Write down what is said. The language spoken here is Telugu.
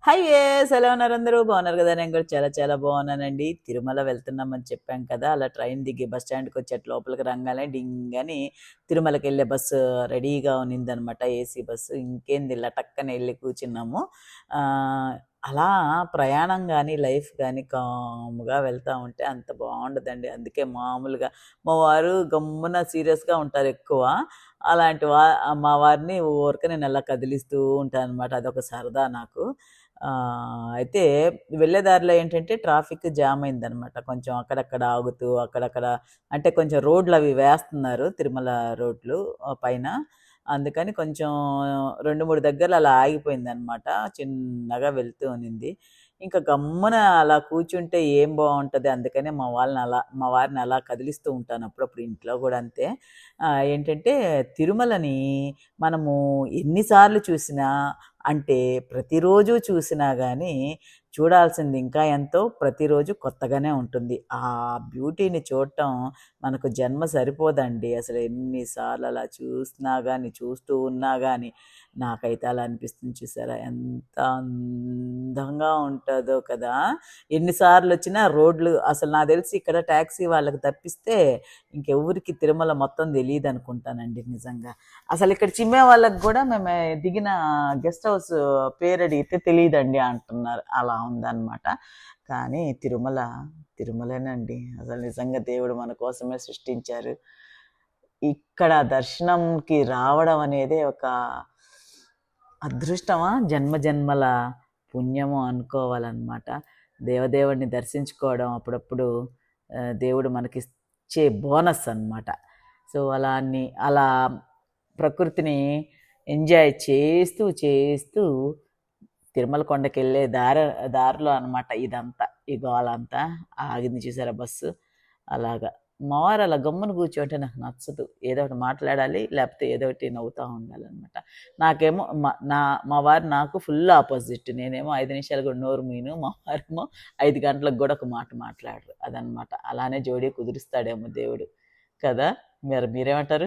హై ఎలా ఉన్నారు అందరూ బాగున్నారు కదా? నేను కూడా చాలా చాలా బాగున్నానండి. తిరుమల వెళ్తున్నామని చెప్పాం కదా, అలా ట్రైన్ దిగి బస్ స్టాండ్కి వచ్చేట లోపలికి రంగానే డింగ్ అని తిరుమలకి వెళ్ళే బస్సు రెడీగా ఉన్నిందనమాట. ఏసీ బస్సు ఇంకేంది లటక్కన వెళ్ళి కూర్చున్నాము. ఆ, అలా ప్రయాణం కానీ లైఫ్ కానీ కామ్గా వెళ్తూ ఉంటే అంత బాగుండదండి. అందుకే మామూలుగా మా వారు గమ్మున సీరియస్గా ఉంటారు ఎక్కువ. అలాంటి మా వారిని ఊరికే నేను అలా కదిలిస్తూ ఉంటాను అనమాట. అదొక సరదా నాకు. అయితే వెళ్ళే దారిలో ఏంటంటే ట్రాఫిక్ జామ్ అయిందనమాట. కొంచెం అక్కడక్కడ ఆగుతూ, అక్కడక్కడ అంటే కొంచెం రోడ్లవి వేస్తున్నారు తిరుమల రోడ్లు పైన. అందుకని కొంచెం 2, 3 దగ్గరలో అలా ఆగిపోయిందనమాట. చిన్నగా వెళ్తూ ఉన్నింది. ఇంకా గమ్మున అలా కూర్చుంటే ఏం బావుంటది. అందుకనే మా వారిని అలా కదిలిస్తూ ఉంటాను అప్పుడప్పుడు. ఇంట్లో గూడా అంతే. ఏంటంటే తిరుమలని మనము ఎన్ని సార్లు చూసినా అంటే ప్రతిరోజు చూసినా గానీ చూడాల్సింది ఇంకా ఎంతో, ప్రతిరోజు కొత్తగానే ఉంటుంది. ఆ బ్యూటీని చూడటం మనకు జన్మ సరిపోదండి. అసలు ఎన్ని సార్లు అలా చూసినా గానీ, చూస్తూ ఉన్నా గానీ నాకైతే అలా అనిపిస్తుంది. చూసారా ఎంత అందంగా ఉంటదో కదా! ఎన్ని సార్లొచ్చినా రోడ్లు అసలు నాకు తెలిసి ఇక్కడ టాక్సీ వాళ్ళకి తప్పిస్తే ఇంకెవ్వరికి తిరుమల మొత్తం తెలీదనుకుంటానండి నిజంగా. అసలు ఇక్కడ చిమ్మే వాళ్ళకి కూడా మేము దిగిన గెస్ట్ హౌస్ పేరు అడిగితే తెలియదండి అంటున్నారు. అలా ఉందన్నమాట. కానీ తిరుమలేనండి. అసలు నిజంగా దేవుడు మన కోసమే సృష్టించారు. ఇక్కడ దర్శనంకి రావడం అనేది ఒక అదృష్టమా, జన్మజన్మల పుణ్యము అనుకోవాలన్నమాట. దేవదేవుడిని దర్శించుకోవడం అప్పుడప్పుడు దేవుడు మనకిచ్చే బోనస్ అన్నమాట. సో అలా ప్రకృతిని ఎంజాయ్ చేస్తూ చేస్తూ తిరుమల కొండకెళ్ళే దారిలో అనమాట ఇదంతా, ఈ గోలంతా. ఆగింది చూసారా బస్సు. అలాగా మా వారు అలా గమ్మున కూర్చోంటే నాకు నచ్చదు. ఏదో ఒకటి మాట్లాడాలి, లేకపోతే ఏదో ఒకటి నవ్వుతూ ఉండాలన్నమాట. నాకేమో మా వారు నాకు ఫుల్ ఆపోజిట్. నేనేమో 5 నిమిషాలు కూడా నోరు మూయను. మా వారేమో 5 గంటలకు కూడా ఒక మాట మాట్లాడరు. అదనమాట. అలానే జోడీ కుదురుస్తాడేమో దేవుడు కదా. మీరేమంటారు?